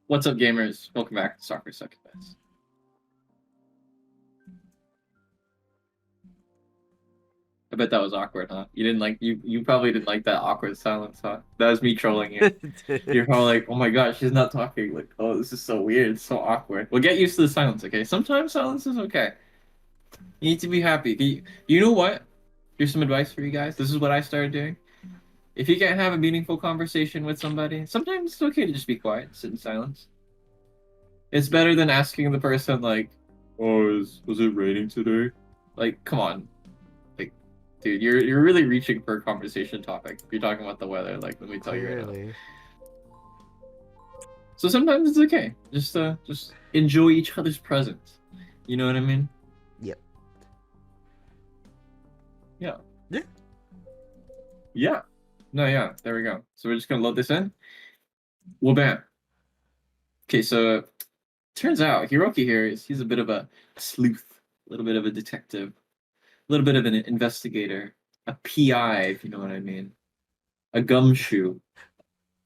What's up, gamers? Welcome back to Sakura Succubus. I bet that was awkward, huh? You didn't like you probably didn't like that awkward silence, huh? That was me trolling you. You're probably like, oh my gosh, she's not talking. Like, oh, this is so weird, it's so awkward. Well, get used to the silence, okay? Sometimes silence is okay. You need to be happy. You know what? Here's some advice for you guys. This is what I started doing. If you can't have a meaningful conversation with somebody, sometimes it's okay to just be quiet, sit in silence. It's better than asking the person like, "Oh, was it raining today?" Like, come on, like, dude, you're really reaching for a conversation topic. If you're talking about the weather, like, let me tell you right now. Clearly. So sometimes it's okay. Just enjoy each other's presence. You know what I mean? Yep. Yeah. Yeah. Yeah. No, yeah. There we go. So we're just gonna load this in. Well, bam. Okay, so turns out Hiroki here he's a bit of a sleuth, a little bit of a detective, a little bit of an investigator, a PI, if you know what I mean, a gumshoe.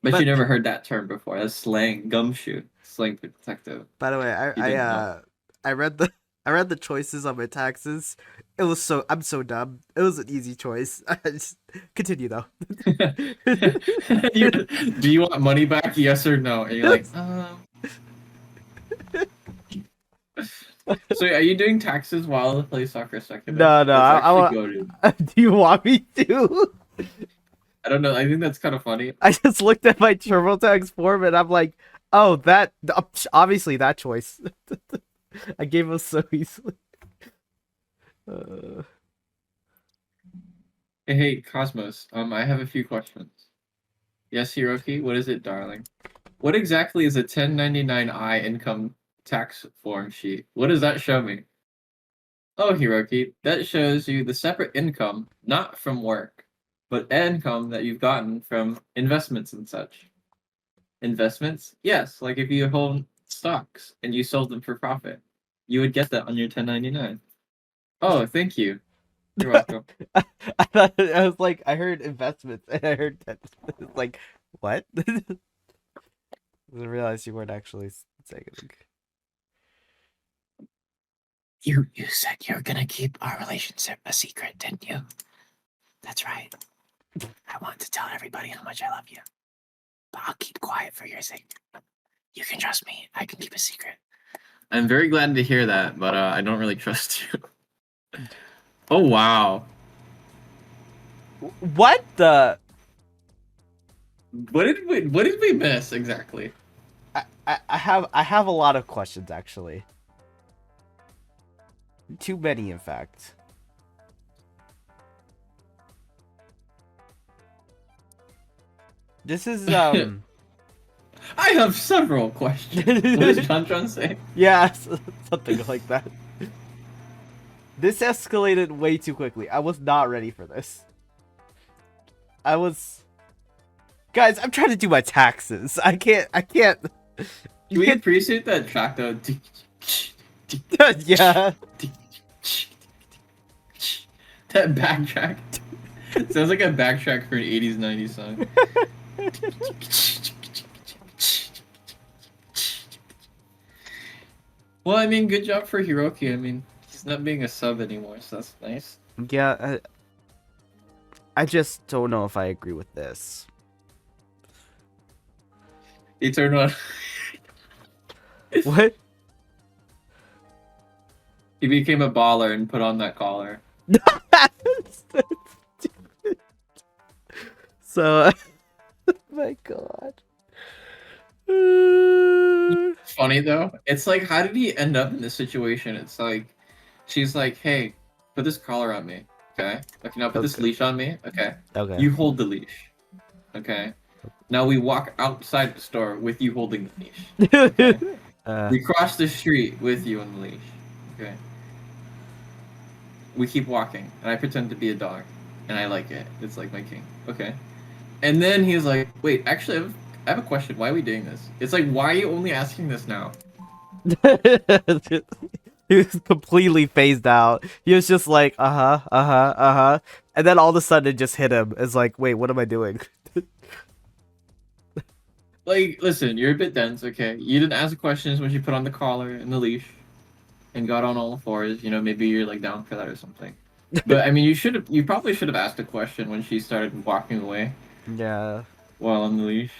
Bet you But never heard that term before. That's slang, gumshoe, slang for detective. by the way, You didn't know. I read the I read the choices on my taxes. I'm so dumb. It was an easy choice. Continue though. Do you want money back? Yes or no? And you're like, So are you doing taxes while you play soccer second? No, That's I actually want. goated. Do you want me to? I don't know. I think that's kind of funny. I just looked at my TurboTax form and I'm like, oh, that obviously that choice. I gave us so easily. Uh, Hey, Cosmos. I have a few questions. Yes, Hiroki. What is it, darling? What exactly is a 1099-I income tax form sheet? What does that show me? Oh, Hiroki, that shows you the separate income, not from work, but income that you've gotten from investments and such. Investments? Yes, like if you hold stocks and you sold them for profit, you would get that on your 1099. Oh, thank you. You're welcome. I thought I was like, I heard investments and I heard that. It's like, what? I didn't realize you weren't actually saying it. You said you were gonna keep our relationship a secret, didn't you? That's right. I want to tell everybody how much I love you. But I'll keep quiet for your sake. You can trust me. I can keep a secret. I'm very glad to hear that, but I don't really trust you. Oh, wow. What the? What did we miss exactly? I have a lot of questions actually. Too many, in fact. This is I have several questions. What is John trying to say? yeah, something like that. This escalated way too quickly. I was not ready for this. Guys, I'm trying to do my taxes. I can't. Do we appreciate that track though? Yeah. That backtrack. Sounds like a backtrack for an 80s, 90s song. Well, I mean, good job for Hiroki. I mean, he's not being a sub anymore, so that's nice. Yeah, I just don't know if I agree with this. He turned on. What? He became a baller and put on that collar. So, my God. Funny though, it's like, how did he end up in this situation? It's like, she's like, hey, put this collar on me, okay? Like, now put this Okay. leash on me, okay? Okay. You hold the leash, okay? Now we walk outside the store with you holding the leash. We cross the street with you on the leash, okay? We keep walking, and I pretend to be a dog, and I like it. It's like my king, okay? And then he's like, wait, actually, I have a question. Why are we doing this? It's like, why are you only asking this now? He was completely phased out. He was just like, and then all of a sudden it just hit him. It's like, wait, what am I doing? Like, listen, you're a bit dense, okay? You didn't ask the questions when she put on the collar and the leash and got on all fours. You know, maybe you're like down for that or something. But I mean, you probably should have asked a question when she started walking away Yeah. while on the leash.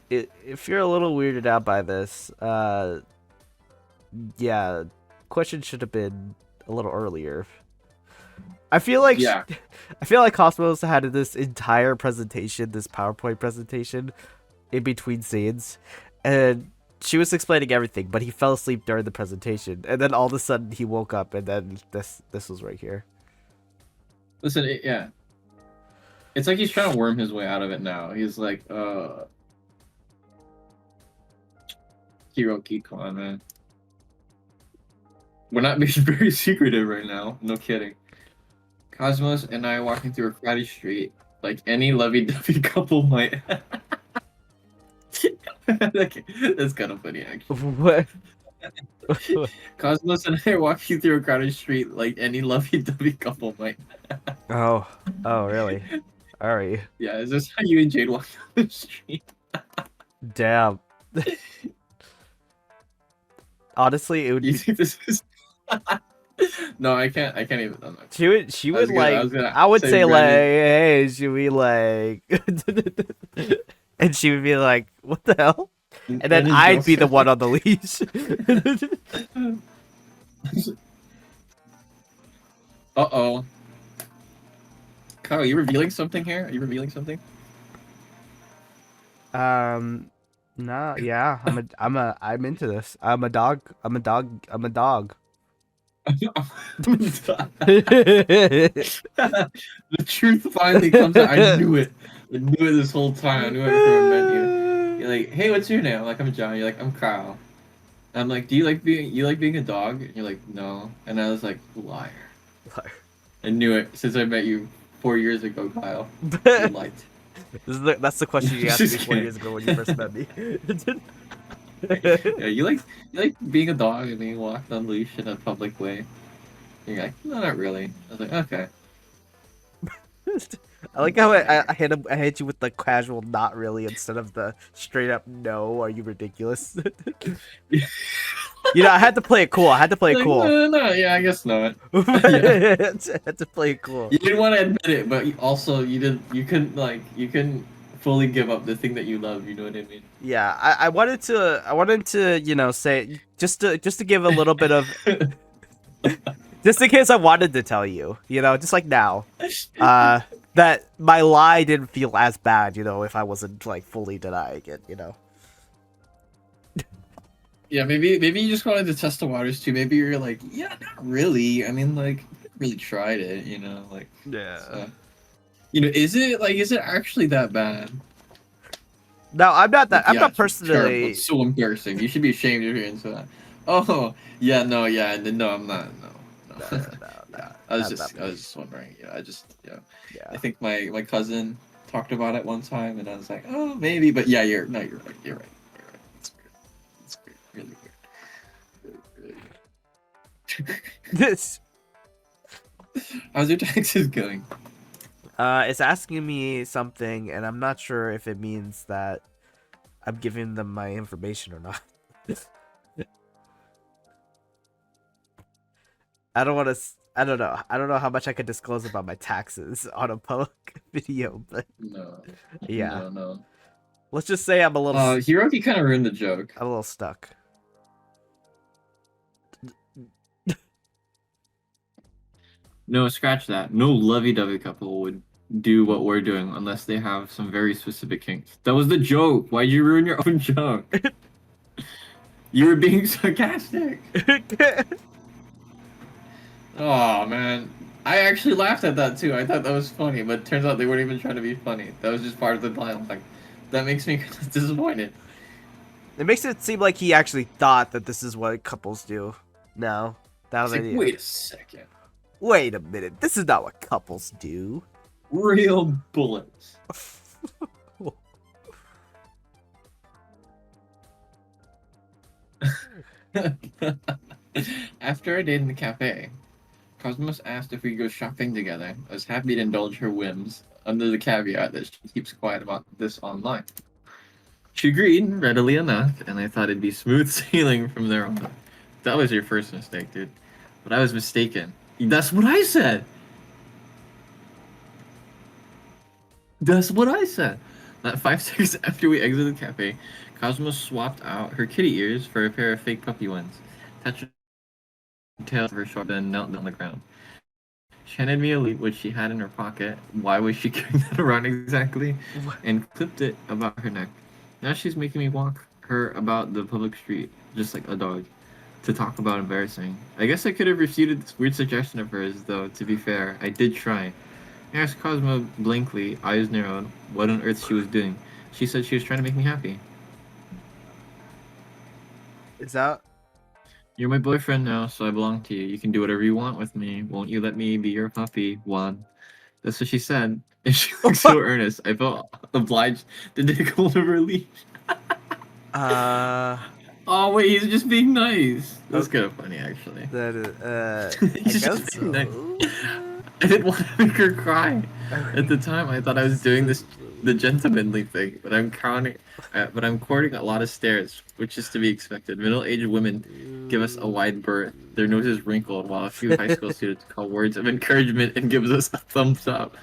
If you're a little weirded out by this, yeah, question should have been a little earlier. I feel like Yeah. I feel like Cosmos had this entire presentation, this PowerPoint presentation, in between scenes, and she was explaining everything, but he fell asleep during the presentation, and then all of a sudden he woke up, and then this was right here. Listen, yeah. It's like he's trying to worm his way out of it now. He's like, Hiroki, come on, man. We're not being very secretive right now. No kidding. Cosmos and I are walking through a crowded street, like any lovey-dovey couple might. That's kind of funny, actually. What? Cosmos and I are walking through a crowded street, like any lovey-dovey couple might. Oh, really? All right. Yeah, is this how you and Jade walk down the street? Damn. Honestly, it would You be. think this is? No, I can't. I can't even. I'm not- She would like. gonna I would say like, Brandon. hey, should we like? And she would be like, what the hell? And then his I'd be the one girlfriend. on the leash. Uh-oh. Kyle, are you revealing something here? Are you revealing something? No, yeah, I'm into this. I'm a dog. I'm a dog. I'm a dog. The truth finally comes out. I knew it. I knew it this whole time. I knew it before I met you. You're like, hey, what's your name? I'm like, I'm John. You're like, I'm Kyle. I'm like, do you like being a dog? And you're like, no. And I was like, liar. I knew it since I met you 4 years ago, Kyle. You lied. That's the question you asked me 4 years ago when you first met me. Yeah, you like being a dog and being walked on leash in a public way. You're like, no, not really. I was like, okay. I like how I hit you with the casual "not really" instead of the straight up "no." Are you ridiculous? I had to play it cool. I had to play it Like, cool. no, yeah, I guess not. I had to play it cool. You didn't want to admit it, but also you couldn't fully give up the thing that you love. You know what I mean? Yeah, I wanted to say just to give a little bit of just in case I wanted to tell you, just like now, that my lie didn't feel as bad, if I wasn't like fully denying it, Yeah, maybe you just wanted to test the waters too. Maybe you're like, yeah, not really. I mean, like, I really tried it. Like, Yeah. so, is it actually that bad? No, I'm not that. I'm Yeah, not it's terrible. personally. It's so embarrassing. You should be ashamed if you're into that. Oh, yeah, no, I'm not. No. No, I was not just wondering. Yeah, yeah. I think my cousin talked about it one time, and I was like, oh, maybe, but yeah, you're right. You're right. It's weird. It's weird. Really weird. This. How's your taxes going? It's asking me something, and I'm not sure if it means that I'm giving them my information or not. I don't want to. I don't know. I don't know how much I could disclose about my taxes on a public video, but No. yeah. No. Let's just say I'm a little. Hiroki kind of ruined the joke. I'm a little stuck. No, scratch that. No lovey-dovey couple would do what we're doing unless they have some very specific kinks. That was the joke. Why'd you ruin your own joke? You were being sarcastic. Oh man, I actually laughed at that too. I thought that was funny, but it turns out they weren't even trying to be funny. That was just part of the dialogue. That makes me kind of disappointed. It makes it seem like he actually thought that this is what couples do. No, that was It's like, idea. wait a second. Wait a minute. This is not what couples do. Real bullets. After a date in the cafe, Cosmos asked if we go shopping together. I was happy to indulge her whims, under the caveat that she keeps quiet about this online. She agreed readily enough, and I thought it'd be smooth sailing from there on. That was your first mistake, dude. But I was mistaken. That's what I said. That's what I said. Not 5 seconds after we exited the cafe, Cosmos swapped out her kitty ears for a pair of fake puppy ones. Touched the tails of her short, then knelt down on the ground. She handed me a lead which she had in her pocket. Why was she carrying that around exactly? And clipped it about her neck. Now she's making me walk her about the public street, just like a dog, to talk about embarrassing. I guess I could have refuted this weird suggestion of hers, though, to be fair. I did try. I asked Cosmo blankly, eyes narrowed, what on earth she was doing. She said she was trying to make me happy. Is that? You're my boyfriend now, so I belong to you. You can do whatever you want with me. Won't you let me be your puppy, Juan? That's what she said. And she looked so earnest. I felt obliged to take hold of her leash. Oh wait, he's just being nice. That's kind of funny, actually. That is, I He's guess just so. being nice. I didn't want to make her cry. At the time, I thought I was doing the gentlemanly thing, but I'm courting a lot of stares, which is to be expected. Middle-aged women give us a wide berth, their noses wrinkled, while a few high school students call words of encouragement and gives us a thumbs up.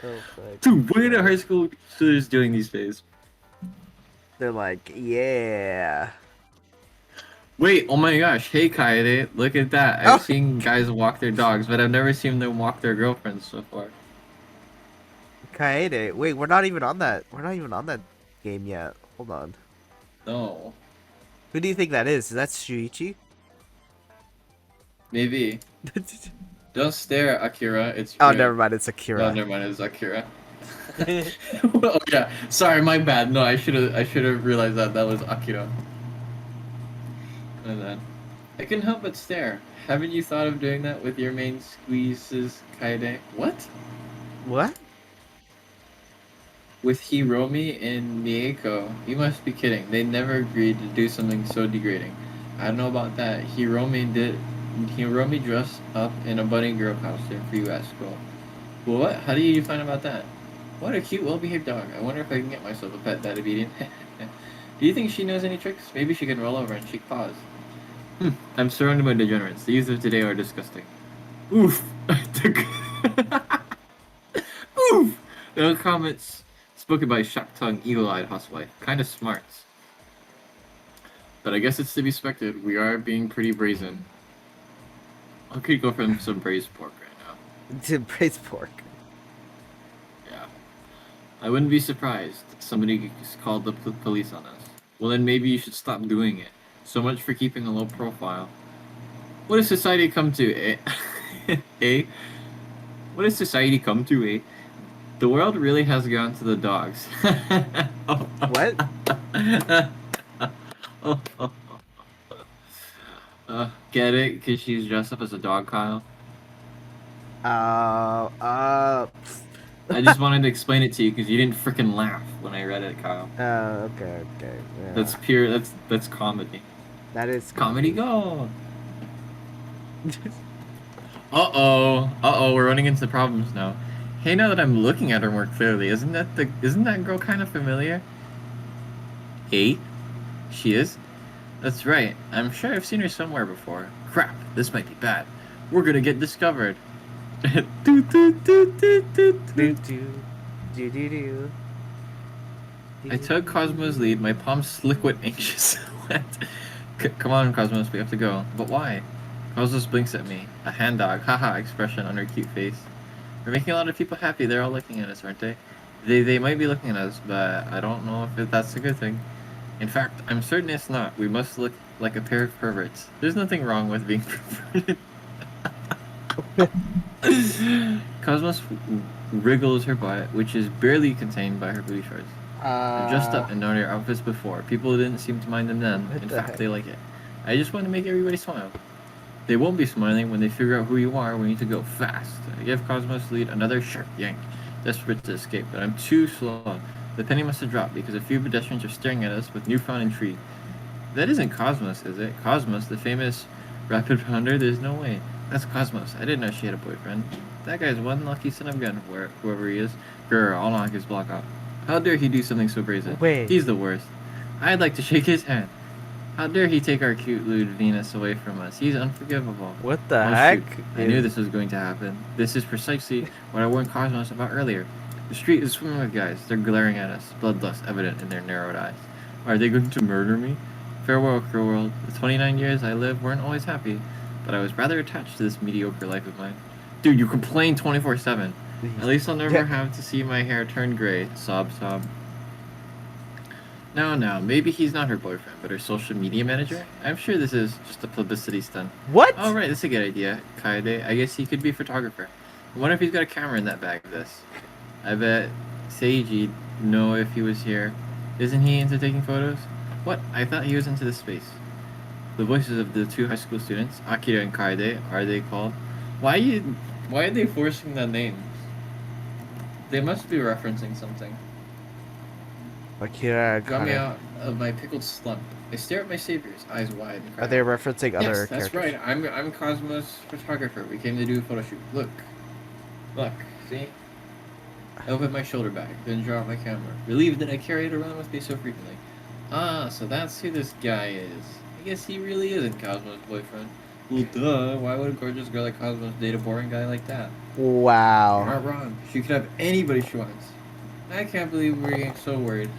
Dude, what are the high school students doing these days? They're like, yeah. Wait, oh my gosh, hey Kaede, look at that. I've seen guys walk their dogs, but I've never seen them walk their girlfriends so far. Kaede. Wait, we're not even on that. We're not even on that game yet. Hold on. No. Who do you think that is? Is that Shuichi? Maybe. Don't stare, Akira. It's Oh, real. never mind. It's Akira. No, never mind. It's Akira. Oh yeah. Sorry, my bad. No, I should have realized that was Akira. And then I couldn't help but stare. Haven't you thought of doing that with your main squeezes, Kaede? What? What? With Hiromi and Mieko? You must be kidding. They never agreed to do something so degrading. I don't know about that. Hiromi dressed up in a bunny girl costume for you at school. Well, what? How do you find about that? What a cute, well-behaved dog. I wonder if I can get myself a pet that obedient. Do you think she knows any tricks? Maybe she can roll over and shake paws. I'm surrounded by degenerates. The youth of today are disgusting. Oof. Oof. No comments spoken by shock-tongued, eagle-eyed housewife. Kinda smart. But I guess it's to be expected. We are being pretty brazen. I could go for some braised pork right now. To braised pork. Yeah. I wouldn't be surprised if somebody called the police on us. Well, then maybe you should stop doing it. So much for keeping a low profile. What does society come to, eh? Eh? What does society come to, eh? The world really has gone to the dogs. What? Get it? Because she's dressed up as a dog, Kyle? Uh, I just wanted to explain it to you because you didn't freaking laugh when I read it, Kyle. okay. Yeah. That's pure, that's comedy. That is Comedy gold. Uh-oh, we're running into problems now. Hey, now that I'm looking at her more clearly, isn't that girl kind of familiar? Hey? She is? That's right. I'm sure I've seen her somewhere before. Crap, this might be bad. We're gonna get discovered. I took Cosmo's lead, my palms slick with anxious sweat. Come on, Cosmos, we have to go. But why? Cosmos blinks at me, a hand dog, haha expression on her cute face. We're making a lot of people happy, they're all looking at us, aren't they? They might be looking at us, but I don't know if that's a good thing. In fact, I'm certain it's not. We must look like a pair of perverts. There's nothing wrong with being perverted. Cosmos wriggles her butt, which is barely contained by her booty shorts. I've dressed up and known their outfits before. People didn't seem to mind them then. In fact, they like it. I just want to make everybody smile. They won't be smiling when they figure out who you are. We need to go fast. I give Cosmos lead another sharp yank, desperate to escape, but I'm too slow. The penny must have dropped because a few pedestrians are staring at us with newfound intrigue. That isn't Cosmos, is it? Cosmos, the famous rapid pounder? There's no way. That's Cosmos. I didn't know she had a boyfriend. That guy's one lucky son of a gun, whoever he is. Grr, I'll knock his block out. How dare he do something so brazen? Wait. He's the worst. I'd like to shake his hand. How dare he take our cute lewd Venus away from us? He's unforgivable. What the Oh, heck? shoot. I knew this was going to happen. This is precisely what I warned Cosmos about earlier. The street is swimming with guys. They're glaring at us, bloodlust evident in their narrowed eyes. Are they going to murder me? Farewell, cruel world. The 29 years I lived weren't always happy, but I was rather attached to this mediocre life of mine. Dude, you complain 24/7. At least I'll never have to see my hair turn gray. Sob, sob. No, maybe he's not her boyfriend, but her social media manager? I'm sure this is just a publicity stunt. What? Oh, right, that's a good idea, Kaede. I guess he could be a photographer. I wonder if he's got a camera in that bag of this. I bet Seiji know if he was here. Isn't he into taking photos? What? I thought he was into this space. The voices of the two high school students, Akira and Kaede, are they called? Why are they forcing the names? They must be referencing something. Akira Got me Akane. out of my pickled slump. I stare at my saviors, eyes wide. And cry Are they out. referencing other Yes, that's characters? right. I'm Cosmos photographer. We came to do a photo shoot. Look, see? I open my shoulder bag, then draw out my camera, relieved that I carry it around with me so frequently. Ah, so that's who this guy is. I guess he really isn't Cosmos' boyfriend. Well, duh. Why would a gorgeous girl like Cosmos date a boring guy like that? You're Wow. not wrong. She could have anybody she wants. I can't believe we're getting so worried.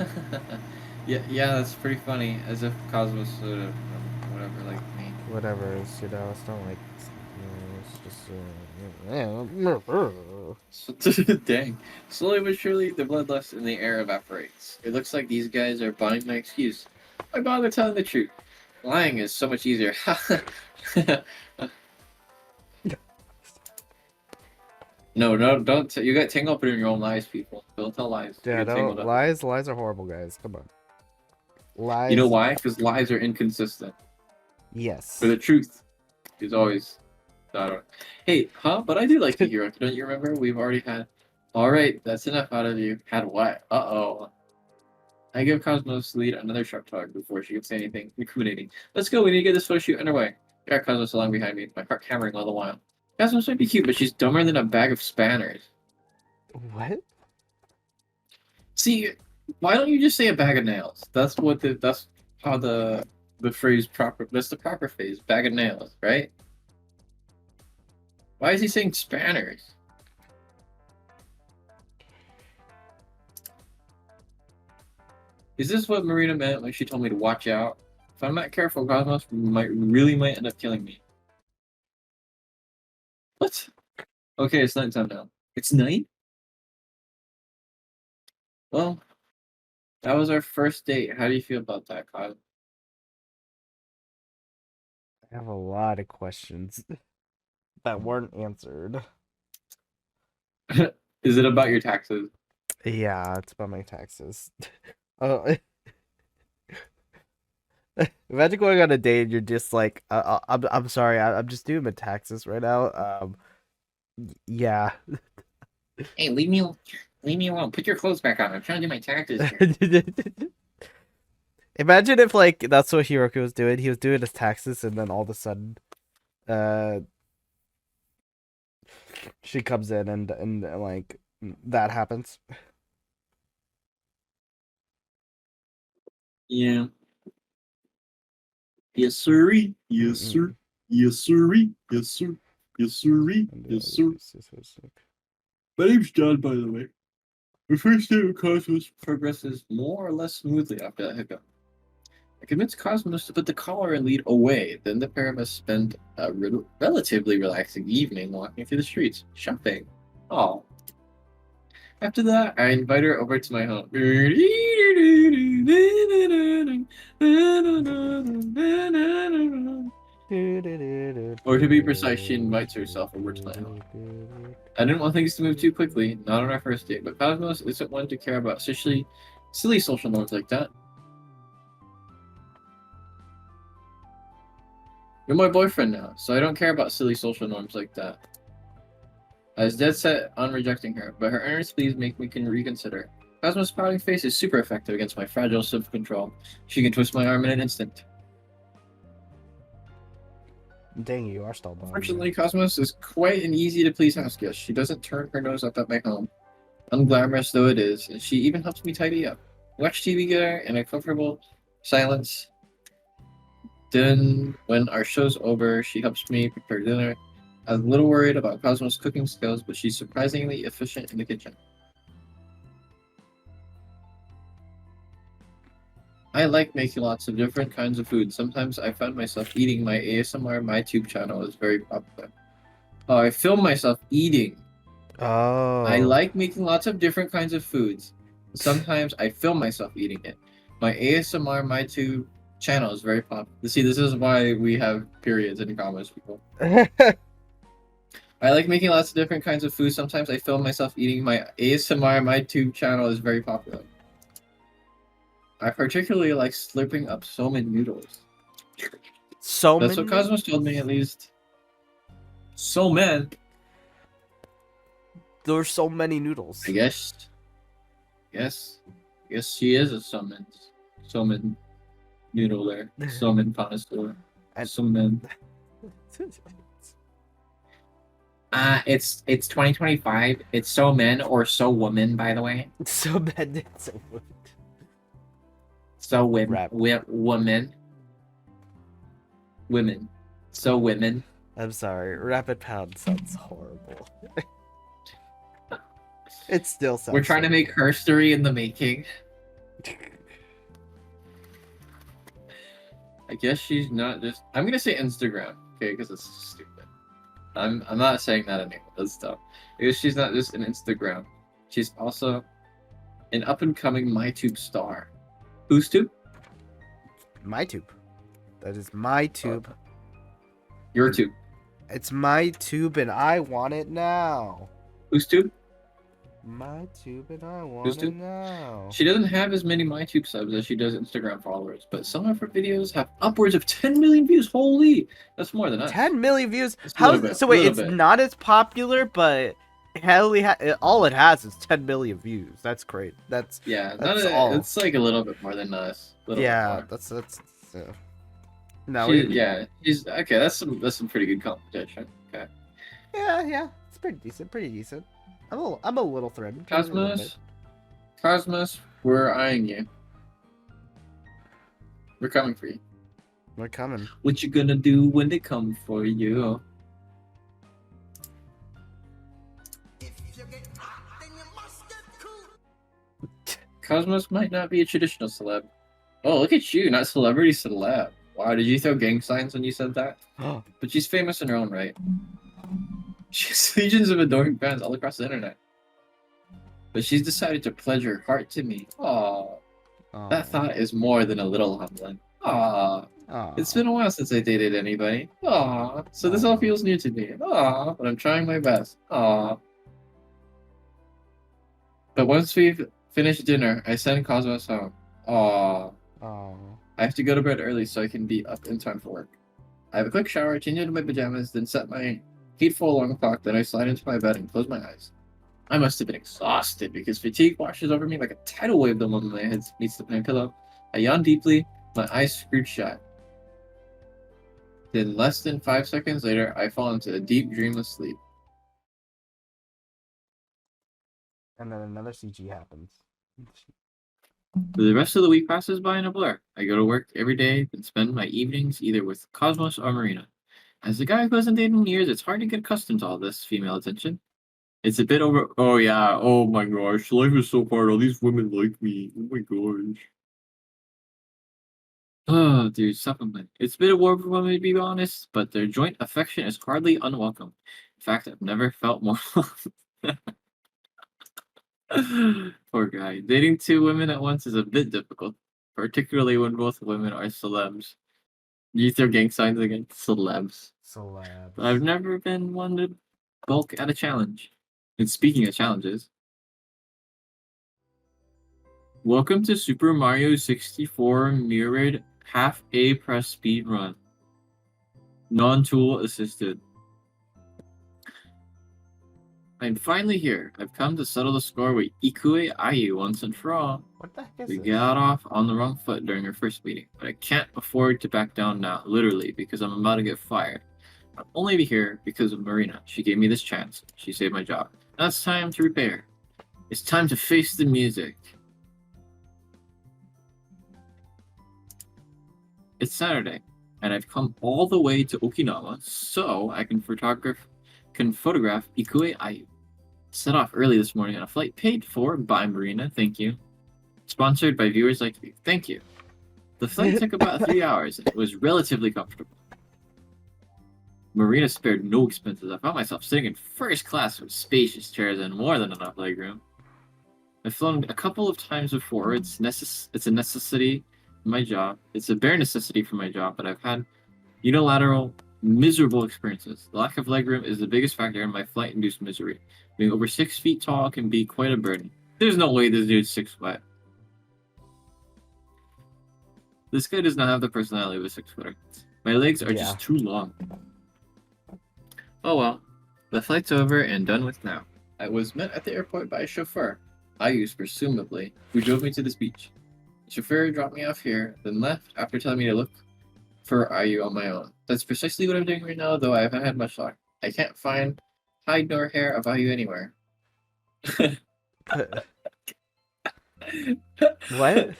yeah, that's pretty funny. As if Cosmos would have, whatever, like me. Whatever, it's, it's not like, it's just, Dang. Slowly but surely, the bloodlust in the air evaporates. It looks like these guys are buying my excuse. Why bother telling the truth? Lying is so much easier. No, don't. You got tangled up in your own lies, people. Don't tell lies. You yeah, get tangled no, up. lies are horrible, guys. Come on. Lies. You know why? Because lies are inconsistent. Yes. But the truth is always. I don't. Hey, huh? But I do like the hero. Don't you remember? We've already had. All right, that's enough out of you. Had what? Uh-oh. I give Cosmos lead another sharp talk before she can say anything incriminating. Let's go. We need to get this photo shoot underway. Got Cosmos along behind me, my heart hammering all the while. Cosmos might be cute, but she's dumber than a bag of spanners. What? See, why don't you just say a bag of nails? That's how the phrase proper. That's the proper phrase. Bag of nails, right? Why is he saying spanners? Is this what Marina meant when she told me to watch out? If I'm not careful, Cosmos might end up killing me. What? Okay, it's nighttime now. It's night? Well, that was our first date. How do you feel about that, Kyle? I have a lot of questions that weren't answered. Is it about your taxes? Yeah, it's about my taxes. Oh, imagine going on a date and you're just like, I'm sorry, I'm just doing my taxes right now. Yeah. Hey, leave me alone. Put your clothes back on. I'm trying to do my taxes here. Imagine if like that's what Hiroki was doing. He was doing his taxes, and then all of a sudden, she comes in and like that happens. Yeah. Yes, sirree. Yes, sir. Yes, sirree. Yes, sir. Yes, sirree. Yes, sir. My name's John, by the way. The first day of Cosmos progresses more or less smoothly after that hiccup. I convinced Cosmos to put the collar and lead away. Then the pair of us spent a relatively relaxing evening walking through the streets, shopping. Oh. After that, I invite her over to my home. Or to be precise, she invites herself over to my home. I didn't want things to move too quickly, not on our first date, but Cosmos isn't one to care about silly social norms like that. You're my boyfriend now, so I don't care about silly social norms like that. I was dead set on rejecting her, but her earnest pleas make me reconsider. Cosmos' pouting face is super effective against my fragile self-control. She can twist my arm in an instant. Dang, you are still blind. Fortunately, Cosmos is quite an easy-to-please house guest. She doesn't turn her nose up at my home, unglamorous though it is, and she even helps me tidy up. Watch TV together in a comfortable Silence. Then, when our show's over, she helps me prepare dinner. I'm a little worried about Cosmo's cooking skills, but she's surprisingly efficient in the kitchen. I like making lots of different kinds of food. Sometimes I find myself eating. My ASMR MyTube channel is very popular. Oh, I film myself eating. Oh. I like making lots of different kinds of foods. Sometimes I film myself eating it. My ASMR MyTube channel is very popular. See, this is why we have periods in comments, people. I like making lots of different kinds of food. Sometimes I film myself eating. My ASMR MyTube channel is very popular. I particularly like slurping up somen noodles. That's what Cosmos told me, at least. Somen. There are so many noodles. I guess. Yes. She is a somen noodle there. Somen connoisseur. And- Somen. It's 2025. It's so men or so woman, by the way. So bad. So good. So women. Rap. Women. Women. So women. I'm sorry. Rapid Pound sounds horrible. It still sounds. We're trying to make herstory in the making. I guess she's not just. I'm gonna say Instagram, okay, because it's stupid. I'm not saying that anymore. That's dumb. Because she's not just an Instagram. She's also an up and coming MyTube star. Whose tube? My tube. That is my tube. Your tube. It's my tube, and I want it now. Whose tube? My tube, and I Whose want it tube? now. She doesn't have as many MyTube subs as she does Instagram followers, but some of her videos have upwards of 10 million views. Holy, that's more than us. 10 million views. Just a How? little bit, So wait, little it's bit. not as popular, but all it has is 10 million views. That's great. That's Yeah, That's all. it's like a little bit more than us. Little bit yeah. more. That's no. Yeah, she's okay. That's some pretty good competition. Okay, Yeah. It's pretty decent. I'm a little threatened. Just a little bit. Cosmos, we're eyeing you. We're coming for you. We're coming. What you gonna do when they come for you? Cosmos might not be a traditional celeb. Oh, look at you, not celebrity celeb. Wow, did you throw gang signs when you said that? But she's famous in her own right. She has legions of adoring fans all across the internet. But she's decided to pledge her heart to me. Aww. That thought is more than a little humbling. Aww. It's been a while since I dated anybody. Aww. So this all feels new to me. Aww. But I'm trying my best. Aww. But once we've finished dinner, I send Cosmos home. Aww. I have to go to bed early so I can be up in time for work. I have a quick shower, change into my pajamas, then set my hateful alarm clock, then I slide into my bed and close my eyes. I must have been exhausted because fatigue washes over me like a tidal wave the moment my head meets my pillow. I yawn deeply, my eyes screwed shut. Then less than 5 seconds later, I fall into a deep, dreamless sleep. And then another CG happens. The rest of the week passes by in a blur. I go to work every day and spend my evenings either with Cosmos or Marina. As a guy who hasn't dated in years, it's hard to get accustomed to all this female attention. It's a bit over. Oh yeah. Oh my gosh. Life is so hard. All these women like me. Oh my gosh. Oh, dude, supplement. It's a bit overwhelming to be honest, but their joint affection is hardly unwelcome. In fact, I've never felt more. Poor guy. Dating two women at once is a bit difficult, particularly when both women are celebs. You throw gang signs again? Celebs. I've never been one to bulk at a challenge. And speaking of challenges, welcome to Super Mario 64 Mirrored Half A Press Speed Run. Non-tool assisted. I'm finally here. I've come to settle the score with Ikue Ayu once and for all. What the heck is We this? got off on the wrong foot during our first meeting, but I can't afford to back down now, literally, because I'm about to get fired. I'm only here because of Marina. She gave me this chance. She saved my job. Now it's time to repair. It's time to face the music. It's Saturday, and I've come all the way to Okinawa so I can photograph Ikue Ayu. Set off early this morning on a flight paid for by Marina, thank you. Sponsored by viewers like you, thank you. The flight took about 3 hours and it was relatively comfortable. Marina spared no expenses. I found myself sitting in first class with spacious chairs and more than enough legroom. I've flown a couple of times before. It's a necessity for my job. It's a bare necessity for my job, but I've had unilateral, miserable experiences. The lack of legroom is the biggest factor in my flight-induced misery. Being over 6 feet tall can be quite a burden. There's no way this dude's 6 foot. This guy does not have the personality of a 6-footer. My legs are just too long. Oh well. The flight's over and done with now. I was met at the airport by a chauffeur, Ayus presumably, who drove me to this beach. The chauffeur dropped me off here, then left after telling me to look for Ayu on my own. That's precisely what I'm doing right now, though I haven't had much luck. I can't find hide nor hair of Ayu anywhere. What?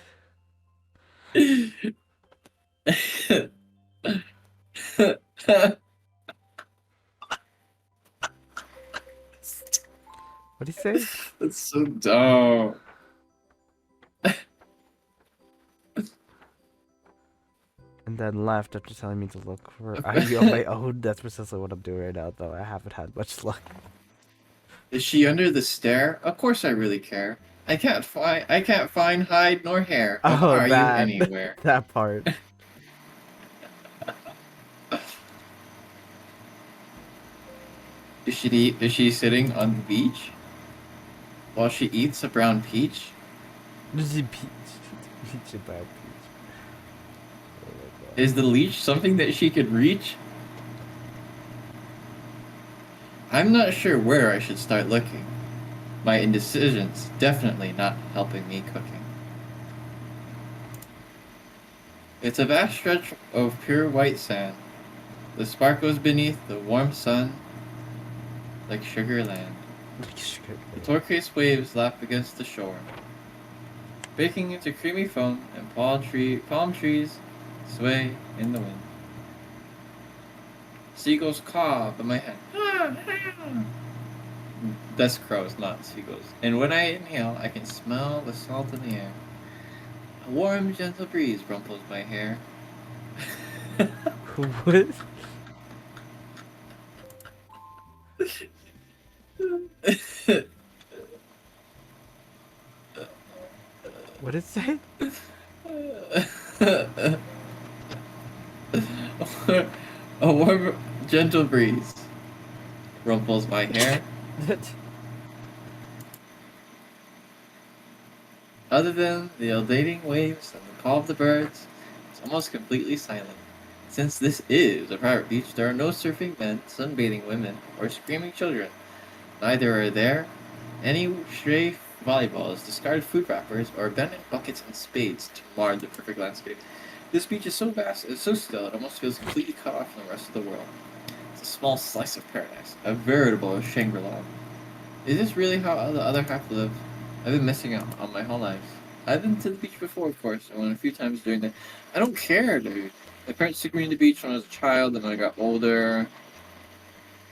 What did he say? That's so dumb. And then left after telling me to look for Ivy on my own. That's precisely what I'm doing right now, though. I haven't had much luck. Is she under the stair? Of course I really care. I can't find hide nor hair. Are you anywhere? That part. Is she sitting on the beach while she eats a brown peach? Peach. Peach and brown peach. Is the leech something that she could reach? I'm not sure where I should start looking. My indecision's definitely not helping me cooking. It's a vast stretch of pure white sand. The sparkles beneath the warm sun like sugar land. The turquoise waves lap against the shore, baking into creamy foam, and palm trees sway in the wind. Seagulls caw above my head. That's crows, not seagulls. And when I inhale, I can smell the salt in the air. A warm, gentle breeze rumples my hair. What? What did it say? A warm, gentle breeze rumples my hair. Other than the ululating waves and the call of the birds, it's almost completely silent. Since this is a private beach, there are no surfing men, sunbathing women, or screaming children. Neither are there any stray volleyballs, discarded food wrappers, or abandoned buckets and spades to mar the perfect landscape. This beach is so vast and so still, it almost feels completely cut off from the rest of the world. It's a small slice of paradise, a veritable Shangri-La. Is this really how the other half live? I've been missing out on my whole life. I've been to the beach before, of course. I went a few times during the... I don't care, dude. My parents took me to the beach when I was a child, and when I got older,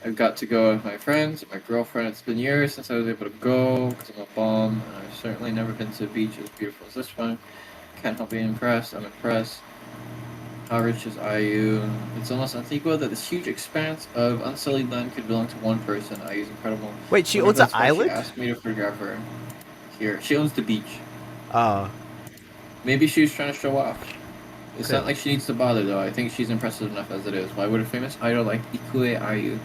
I got to go with my friends and my girlfriend. It's been years since I was able to go, because I'm a bum, and I've certainly never been to a beach as beautiful as this one. Can't help being impressed. I'm impressed. How rich is IU? It's almost unthinkable that this huge expanse of unsullied land could belong to one person. IU's incredible. Wait, she owns an island? She asked me to photograph her here. She owns the beach. Oh. Maybe she was trying to show off. It's not like she needs to bother, though. I think she's impressive enough as it is. Why would a famous idol like Ikue Ayu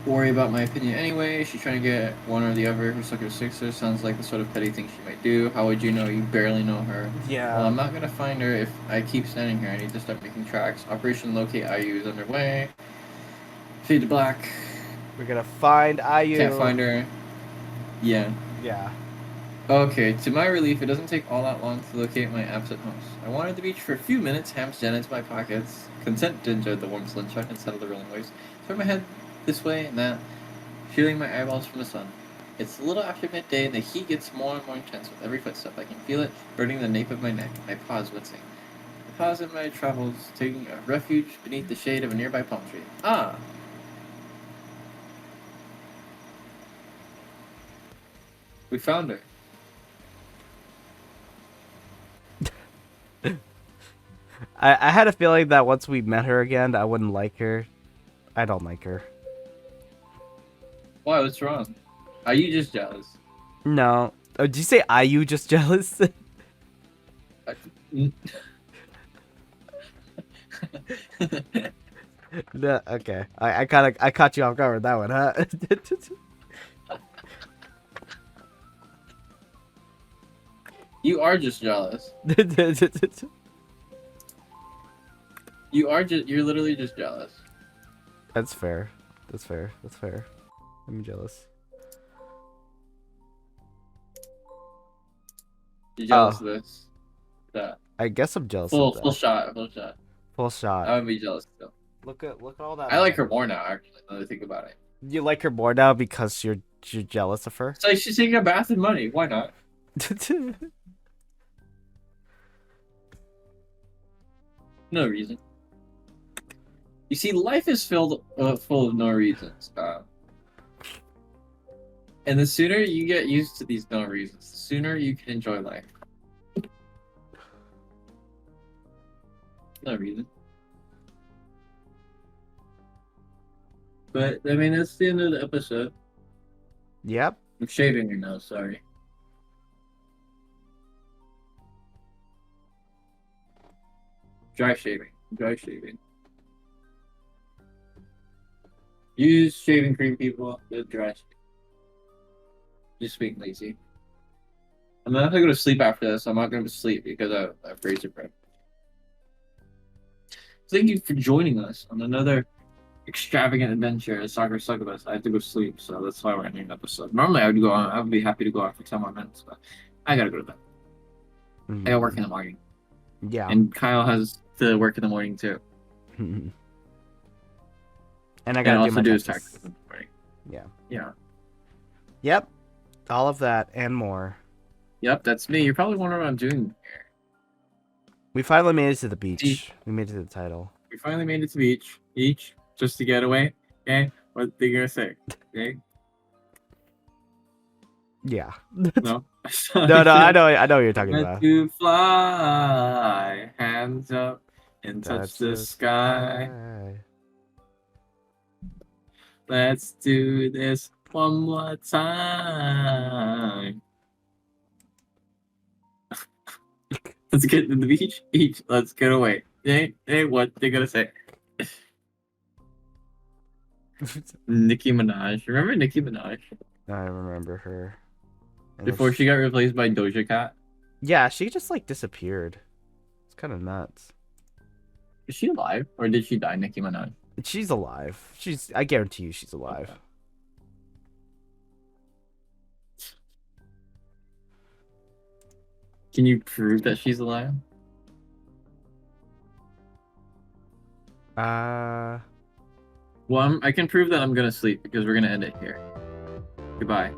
worry about my opinion anyway? She's trying to get one or the other. Her sucker sixer sounds like the sort of petty thing she might do. How would you know? You barely know her. Yeah. Well, I'm not gonna find her if I keep standing here. I need to start making tracks. Operation Locate Ayu is underway. Fade to black. We're gonna find Ayu. Can't find her. Yeah. Yeah. Okay, to my relief, it doesn't take all that long to locate my absent host. I wandered the beach for a few minutes, hams jammed into my pockets, content to enjoy the warm sunshine instead of the rolling waves. Turn my head this way and that, feeling my eyeballs from the sun. It's a little after midday, and the heat gets more and more intense with every footstep. I can feel it burning the nape of my neck, my paws wincing. pause in my travels, taking a refuge beneath the shade of a nearby palm tree. Ah. We found her. I had a feeling that once we met her again, I wouldn't like her. I don't like her. Why? What's wrong? Are you just jealous? No. Oh, did you say you just jealous? No, okay. I caught you off guard with that one, huh? You are just jealous. You're literally just jealous. That's fair. That's fair. That's fair. I'm jealous. You're jealous of this. That. I guess I'm jealous Full of that. full shot, full shot. Full shot. I would be jealous still. Look at all that. I like her more now, actually, now that I think about it. You like her more now because you're jealous of her? So she's taking a bath in money. Why not? No reason. You see, life is full of no reasons. And the sooner you get used to these no reasons, the sooner you can enjoy life. No reason. But, I mean, that's the end of the episode. Yep. I'm shaving your nose, sorry. Dry shaving. Dry shaving. Use shaving cream, people. Dry shaving. Just being lazy. I'm not gonna go to sleep after this. I'm not gonna sleep because I have razor prep. Thank you for joining us on another extravagant adventure at Sakura Succubus. I have to go sleep, so that's why we're ending the episode. Normally, I would be happy to go out for 10 more minutes, but I gotta go to bed. I gotta work in the morning. Yeah. And Kyle has to work in the morning too. And I gotta also do his taxes. taxes in the morning. Yeah. Yeah. Yep. All of that and more. Yep, that's me. You're probably wondering what I'm doing here. We finally made it to the beach. We made it to the title. We finally made it to the beach, just to get away. Okay, what they gonna say? Okay, Yeah. no, No, I know what you're talking Let about. you fly, hands up and touch That's the sky. Let's do this one more time. Let's get to the beach. Let's get away. Hey, what they gonna say? Nicki Minaj. Remember Nicki Minaj? I remember her. And Before she got replaced by Doja Cat? Yeah, she just like disappeared. It's kind of nuts. Is she alive? Or did she die, Nicki Minaj? She's alive. I guarantee you she's alive. Okay. Can you prove that she's alive? Well, I can prove that I'm gonna sleep because we're gonna end it here. Goodbye.